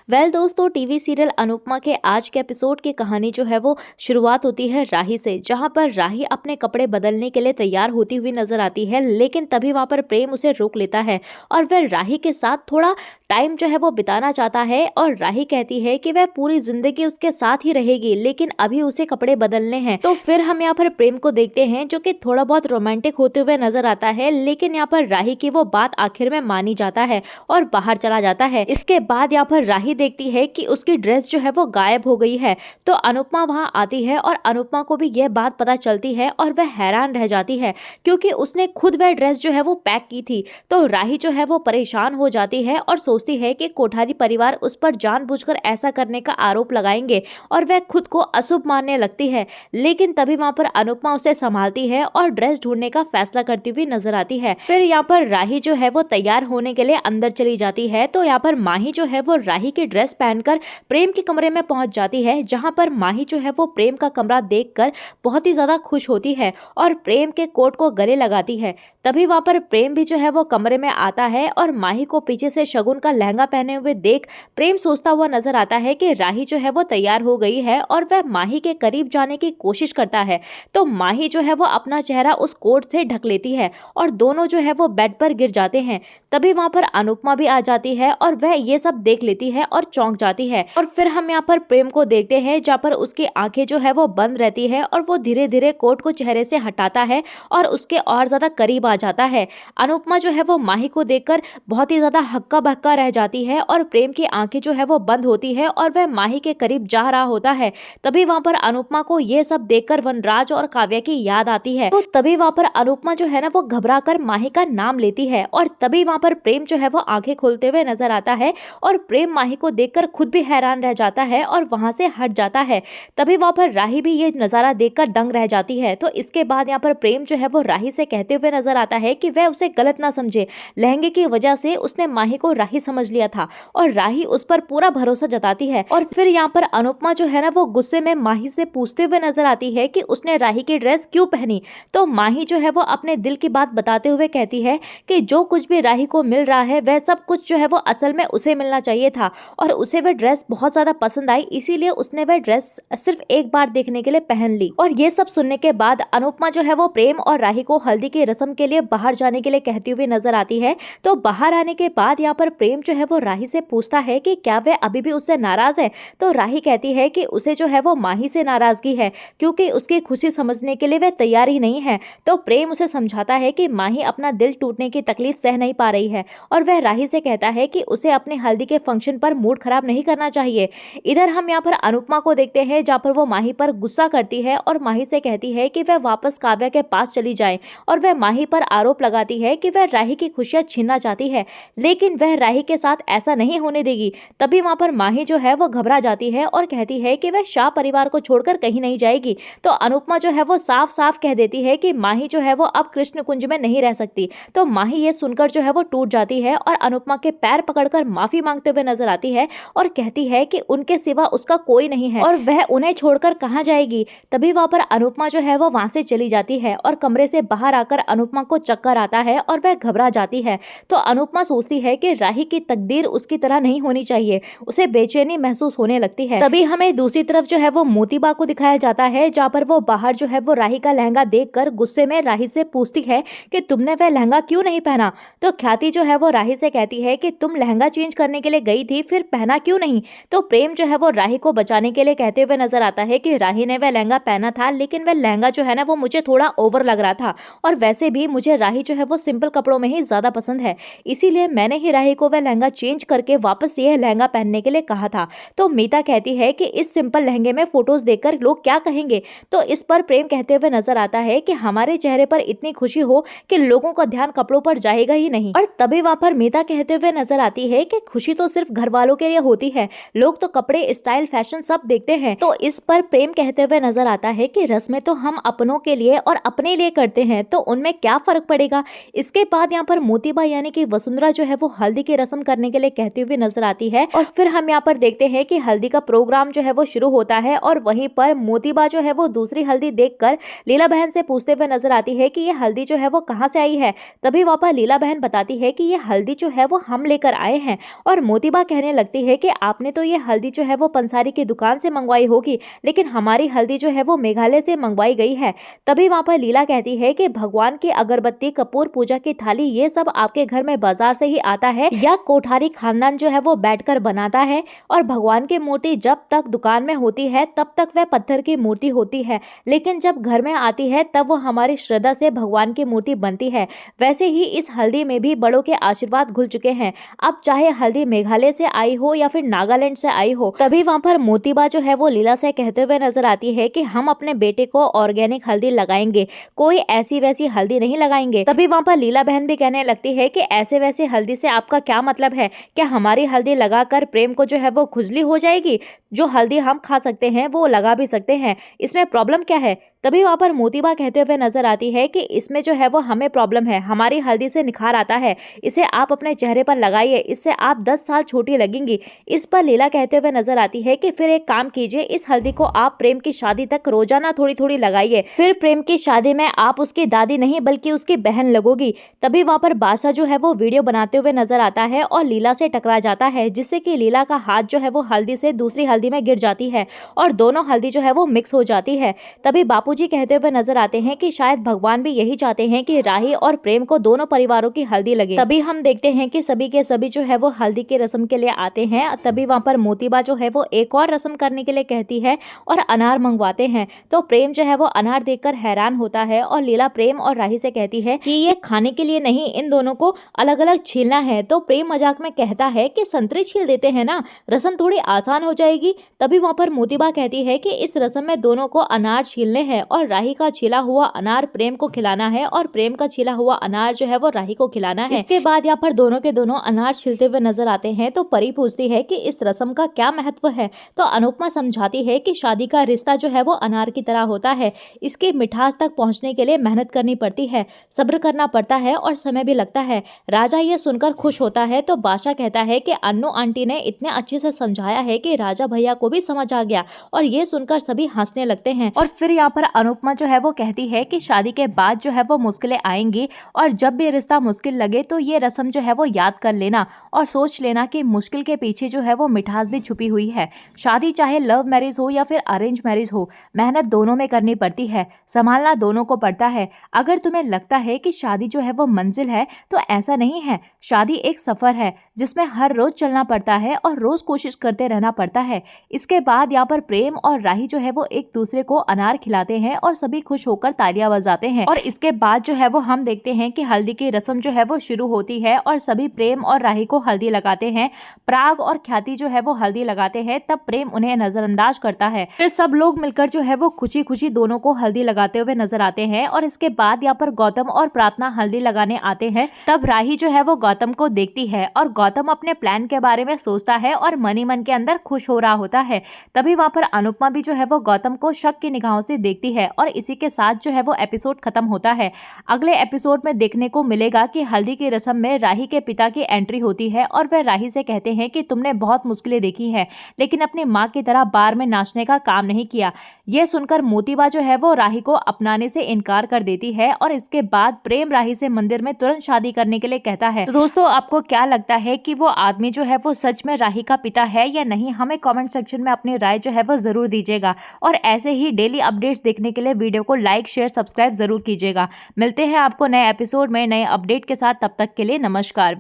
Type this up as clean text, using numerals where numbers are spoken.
दोस्तों, TV serial Anupama के आज के एपिसोड की कहानी जो है वो शुरुआत होती है राही से, जहां पर राही अपने कपड़े बदलने के लिए तैयार होती हुई नजर आती है। लेकिन तभी वहां पर प्रेम उसे रोक लेता है और वह राही के साथ थोड़ा टाइम जो है वो बिताना चाहता है। और राही कहती है कि वह पूरी जिंदगी उसके साथ ही रहेगी, लेकिन अभी उसे कपड़े बदलने हैं। तो फिर हम यहाँ पर प्रेम को देखते हैं जो कि थोड़ा बहुत रोमांटिक होते हुए नजर आता है, लेकिन यहाँ पर राही की वो बात आखिर में मानी जाता है और बाहर चला जाता है। इसके बाद यहाँ पर राही देखती है कि उसकी ड्रेस जो है वो गायब हो गई है। तो अनुपमा वहां आती है और अनुपमा को भी यह बात पता चलती है और वह हैरान रह जाती है, क्योंकि उसने खुद वह ड्रेस जो है वो पैक की थी। तो राही जो है वो परेशान हो जाती है और सोचती है कि कोठारी परिवार उस पर जानबूझकर ऐसा करने का आरोप लगाएंगे और वह खुद को अशुभ मानने लगती है। लेकिन तभी वहां पर अनुपमा उसे संभालती है और ड्रेस ढूंढने का फैसला करती हुई नजर आती है। फिर यहाँ पर राही जो है वो तैयार होने के लिए अंदर चली जाती है। तो यहाँ पर माही जो है वो राही की ड्रेस पहनकर प्रेम के कमरे में पहुंच जाती है, जहां पर माही जो है वो प्रेम का कमरा देखकर बहुत ही ज्यादा खुश होती है और प्रेम के कोट को गले लगाती है। तभी वहां पर प्रेम भी जो है वो कमरे में आता है और माही को पीछे से शगुन का लहंगा पहने हुए देख प्रेम सोचता हुआ नजर आता है कि राही जो है वो तैयार हो गई है और वह माही के करीब जाने की कोशिश करता है। तो माही जो है वो अपना चेहरा उस कोट से ढक लेती है और दोनों जो है वो बेड पर गिर जाते हैं। तभी वहां पर अनुपमा भी आ जाती है और वह ये सब देख लेती है और चौंक जाती है। और फिर हम यहाँ पर प्रेम को देखते हैं, जहाँ पर उसकी आंखें जो है वो बंद रहती है और वो धीरे धीरे कोट को चेहरे से हटाता है और उसके और ज्यादा करीब आ जाता है। अनुपमा जो है वो माही को देखकर बहुत ही ज्यादा हक्का बक्का रह जाती है और प्रेम की आंखें जो है वो बंद होती है और वह माही के करीब जा रहा होता है। तभी वहां पर अनुपमा को ये सब देखकर वनराज और काव्या की याद आती है। तो तभी वहां पर अनुपमा जो है ना वो घबरा कर माही का नाम लेती है और तभी वहां पर प्रेम जो है वो आंखें खोलते हुए नजर आता है और प्रेम माही को देखकर खुद भी हैरान रह जाता है और वहां से हट जाता है। तभी वहां पर राही भी ये नजारा देखकर दंग रह जाती है। तो इसके बाद यहाँ पर प्रेम जो है वो राही से कहते हुए नजर आता है कि वह उसे गलत ना समझे, लहंगे की वजह से उसने माही को राही समझ लिया था और राही उस पर पूरा भरोसा जताती है। और फिर यहाँ पर अनुपमा जो है ना वो गुस्से में माही से पूछते हुए नजर आती है कि उसने राही की ड्रेस क्यों पहनी। तो माही जो है वो अपने दिल की बात बताते हुए कहती है कि जो कुछ भी राही को मिल रहा है वह सब कुछ जो है वो असल में उसे मिलना चाहिए था और उसे वह ड्रेस बहुत ज्यादा पसंद आई, इसीलिए उसने वह ड्रेस सिर्फ एक बार देखने के लिए पहन ली। और ये सब सुनने के बाद अनुपमा जो है वो प्रेम और राही को हल्दी की रस्म के लिए बाहर जाने के लिए कहती हुई नजर आती है। तो बाहर आने के बाद यहाँ पर प्रेम जो है वो राही से पूछता है कि क्या वह अभी भी उससे नाराज है। तो राही कहती है कि उसे जो है वो माही से नाराजगी है, क्योंकि उसकी खुशी समझने के लिए वह तैयार ही नहीं है। तो प्रेम उसे समझाता है कि माही अपना दिल टूटने की तकलीफ सह नहीं पा रही है और वह राही से कहता है कि उसे अपने हल्दी के फंक्शन पर मूड खराब नहीं करना चाहिए। इधर हम यहाँ पर अनुपमा को देखते हैं, जहाँ पर वो माही पर गुस्सा करती है और माही से कहती है कि वह वापस काव्या के पास चली जाए और वह माही पर आरोप लगाती है कि वह राही की खुशियां छीनना चाहती है, लेकिन वह राही के साथ ऐसा नहीं होने देगी। तभी वहां पर माही जो है वो घबरा जाती है और कहती है कि वह शाह परिवार को छोड़कर कहीं नहीं जाएगी। तो अनुपमा जो है वो साफ साफ कह देती है कि माही जो है वो अब कृष्ण कुंज में नहीं रह सकती। तो माही ये सुनकर जो है वो टूट जाती है और अनुपमा के पैर पकड़कर माफी मांगते हुए नजर आती है और कहती है कि उनके सिवा उसका कोई नहीं है और वह उन्हें छोड़कर कहाँ जाएगी। तभी वहां पर अनुपमा जो है वो वहां से चली जाती है और कमरे से बाहर आकर अनुपमा को चक्कर आता है और वह घबरा जाती है। तो अनुपमा सोचती है कि राही की तकदीर उसकी तरह नहीं होनी चाहिए, उसे बेचैनी महसूस होने लगती है। तभी हमें दूसरी तरफ जो है वो मोतीबा को दिखाया जाता है, जहाँ पर वो बाहर जो है वो राही का लहंगा देखकर गुस्से में राही से पूछती है कि तुमने वह लहंगा क्यों नहीं पहना। तो ख्याति जो है वो राही से कहती है कि तुम लहंगा चेंज करने के लिए गई थी, फिर पहना क्यों नहीं। तो प्रेम जो है वो राही को बचाने के लिए कहते हुए नजर आता है कि राही ने वह लहंगा पहना था, लेकिन वह लहंगा जो है ना वो मुझे थोड़ा ओवर लग रहा था और वैसे भी मुझे राही जो है वो सिंपल कपड़ों में ही ज्यादा पसंद है, इसीलिए मैंने ही राही को वह लहंगा चेंज करके वापस यह लहंगा पहनने के लिए कहा था। तो मीता कहती है कि इस सिंपल लहंगे में फोटोज देखकर लोग क्या कहेंगे। तो इस पर प्रेम कहते हुए नजर आता है कि हमारे चेहरे पर इतनी खुशी हो कि लोगों का ध्यान कपड़ों पर जाएगा ही नहीं। और तभी वहां पर मीता कहते हुए नजर आती है कि खुशी तो सिर्फ घर वालों के लिए होती है, लोग तो कपड़े, स्टाइल, फैशन सब देखते हैं। तो इस पर प्रेम कहते हुए नजर आता है कि रस्में तो हम अपनों के लिए और अपने लिए करते हैं, तो उनमें क्या फर्क पड़ेगा। इसके बाद यहाँ पर मोतीबा यानी कि वसुंधरा जो है वो हल्दी की रस्म करने के लिए कहती हुई नजर आती है और फिर हम यहाँ पर देखते हैं कि हल्दी का प्रोग्राम जो है वो शुरू होता है और वहीं पर मोतीबा जो है वो दूसरी हल्दी देखकर लीला बहन से पूछते हुए नजर आती है कि ये हल्दी जो है वो कहाँ से आई है। तभी वहाँ पर लीला बहन बताती है कि ये हल्दी जो है वो हम लेकर आए हैं और मोतीबा कहने कहने लगती है कि आपने तो ये हल्दी जो है वो पंसारी की दुकान से मंगवाई होगी, लेकिन हमारी हल्दी जो है वो मेघालय से मंगवाई गई है। तभी वहां पर लीला कहती है कि भगवान की अगरबत्ती, कपूर, पूजा की थाली, ये सब आपके घर में बाजार से ही आता है या कोठारी खानदान जो है वो बैठकर बनाता है, और भगवान की मूर्ति जब तक दुकान में होती है तब तक वह पत्थर की मूर्ति होती है, लेकिन जब घर में आती है तब वो हमारी श्रद्धा से भगवान की मूर्ति बनती है। वैसे ही इस हल्दी में भी बड़ों के आशीर्वाद घुल चुके हैं। अब चाहे हल्दी मेघालय से आई हो या फिर नागालैंड से आई हो। तभी वहां पर मोतीबा जो है वो लीला से कहते हुए नजर आती है कि हम अपने बेटे को ऑर्गेनिक हल्दी लगाएंगे, कोई ऐसी वैसी हल्दी नहीं लगाएंगे। तभी वहां पर लीला बहन भी कहने लगती है कि ऐसे वैसे हल्दी से आपका क्या मतलब है? क्या हमारी हल्दी लगाकर प्रेम को जो है वो खुजली हो जाएगी? जो हल्दी हम खा सकते हैं वो लगा भी सकते हैं, इसमें प्रॉब्लम क्या है? तभी वहां पर मोतीबा कहते हुए नजर आती है कि इसमें जो है वो हमें प्रॉब्लम है, हमारी हल्दी से निखार आता है, इसे आप अपने चेहरे पर लगाइए, इससे आप 10 साल छोटी लगेंगी। इस पर लीला कहते हुए नजर आती है कि फिर एक काम कीजिए, इस हल्दी को आप प्रेम की शादी तक रोजाना थोड़ी थोड़ी लगाइए, फिर प्रेम की शादी में आप उसकी दादी नहीं बल्कि उसकी बहन लगोगी। तभी वहां पर बादशाह जो है वो वीडियो बनाते हुए नजर आता है और लीला से टकरा जाता है, जिससे कि लीला का हाथ जो है वो हल्दी से दूसरी हल्दी में गिर जाती है और दोनों हल्दी जो है वो मिक्स हो जाती है। तभी बापूजी कहते हुए नजर आते हैं कि शायद भगवान भी यही चाहते हैं कि राही और प्रेम को दोनों परिवारों की हल्दी लगे। तभी हम देखते हैं कि सभी के सभी जो है वो हल्दी की रस्म के लिए आते हैं। तभी वहां पर मोतीबा जो है वो एक और रस्म करने के लिए कहती है और अनार मंगवाते हैं। तो प्रेम जो है वो अनार देखकर हैरान होता है और लीला प्रेम और राही से कहती है कि ये खाने के लिए नहीं, इन दोनों को अलग अलग छीलना है। तो प्रेम मजाक में कहता है कि संतरे छील देते हैं ना, रस्म थोड़ी आसान हो जाएगी। तभी वहां पर मोतीबा कहती है कि इस रस्म में दोनों को अनार छीलने हैं और राही का छीला हुआ अनार प्रेम को खिलाना है और प्रेम का छीला हुआ अनार जो है वो राही को खिलाना है। इसके बाद यहाँ पर दोनों के दोनों अनार छीलते हुए नजर आते हैं। तो परी पूछती है कि इस रस्म का क्या महत्व है। तो अनुपमा समझाती है कि शादी का रिश्ता जो है वो अनार की तरह होता है, इसकी मिठास तक पहुंचने के लिए मेहनत करनी पड़ती है, सब्र करना पड़ता है और समय भी लगता है। राजा ये सुनकर खुश होता है। तो बादशाह कहता है कि अन्नू आंटी ने इतने अच्छे से समझाया है कि राजा भैया को भी समझ आ गया, और ये सुनकर सभी हंसने लगते हैं। और फिर यहाँ पर अनुपमा जो है वो कहती है कि शादी के बाद जो है वो मुश्किलें आएंगी, और जब भी रिश्ता मुश्किल लगे तो ये रस्म जो है वो याद कर लेना और सोच लेना कि मुश्किल के पीछे जो है वो मिठास भी छुपी हुई है। शादी चाहे लव मैरिज हो या फिर अरेंज मैरिज हो, मेहनत दोनों में करनी पड़ती है, संभालना दोनों को पड़ता है। अगर तुम्हें लगता है कि शादी जो है वो मंजिल है तो ऐसा नहीं है। शादी एक सफर है जिसमें हर रोज चलना पड़ता है और रोज कोशिश करते रहना पड़ता है। इसके बाद यहाँ पर प्रेम और राही जो है वो एक दूसरे को अनार खिलाते हैं और सभी खुश होकर तालियां बजाते हैं। और इसके बाद जो है वो हम देखते हैं कि हल्दी की रस्म जो है वो शुरू होती है और सभी प्रेम और राही को हल्दी लगाते हैं। प्राग और ख्याति जो है वो हल्दी लगाते हैं, तब प्रेम उन्हें नजरअंदाज करता है। फिर सब लोग मिलकर जो है वो खुशी खुशी दोनों को हल्दी लगाते हुए नजर आते हैं। और इसके बाद यहाँ पर गौतम और प्रार्थना हल्दी लगाने आते हैं। तब राही जो है वो गौतम को देखती है और गौतम अपने प्लान के बारे में सोचता है और मन ही मन के अंदर खुश हो रहा होता है। तभी वहां पर अनुपमा भी जो है वो गौतम को शक की निगाहों से देखती है और इसी के साथ जो है वो एपिसोड खत्म होता है। अगले एपिसोड में देखने को मिलेगा कि हल्दी की रस्म में राही के पिता की एंट्री होती है और वह राही से कहते हैं कि तुमने बहुत मुश्किलें देखी हैं, लेकिन अपनी माँ की तरह बार में नाचने का काम नहीं किया। यह सुनकर मोतीबा जो है वो राही को अपनाने से इनकार कर देती है और इसके बाद प्रेम राही से मंदिर में तुरंत शादी करने के लिए कहता है। तो दोस्तों, आपको क्या लगता है कि वो आदमी जो है वो सच में राही का पिता है या नहीं? हमें कमेंट सेक्शन में अपनी राय जो है वो जरूर दीजिएगा। और ऐसे ही डेली अपडेट्स देखने के लिए वीडियो को लाइक, शेयर, सब्सक्राइब जरूर कीजिएगा। मिलते हैं आपको नए एपिसोड में नए अपडेट के साथ। तब तक के लिए नमस्कार।